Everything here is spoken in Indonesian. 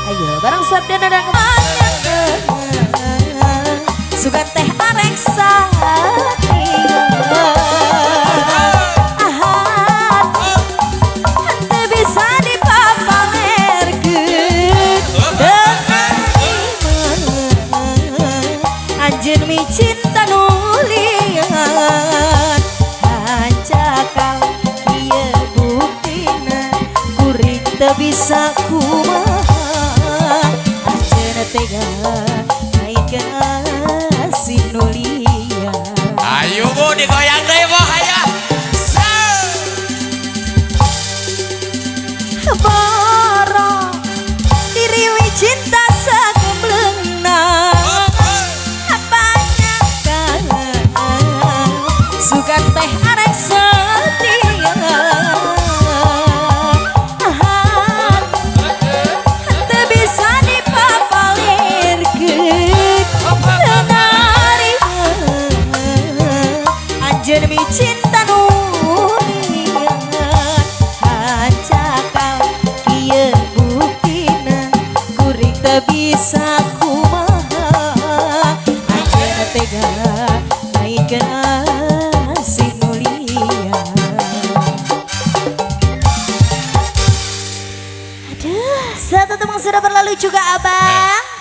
Ayo bareng Sabda dan sugan teh areksa bisa dipamerkeun anjeun micin tanulian hancakal ieu buktina kuring teu bisa kumaha anjeun tega naikeun asih nulia. Ayo Bu digoyang deui Bu aya. Boro diriwi cinta sagemblengna apanya kangen sugan teh arek setia teu bisa dipapalirkeun denari anjeun micin tanulian hancakal ieu buktina kuring teu bisa kumaha anjeun tega naikeun asih nulia. Aduh, satu teman sudah berlalu juga abang.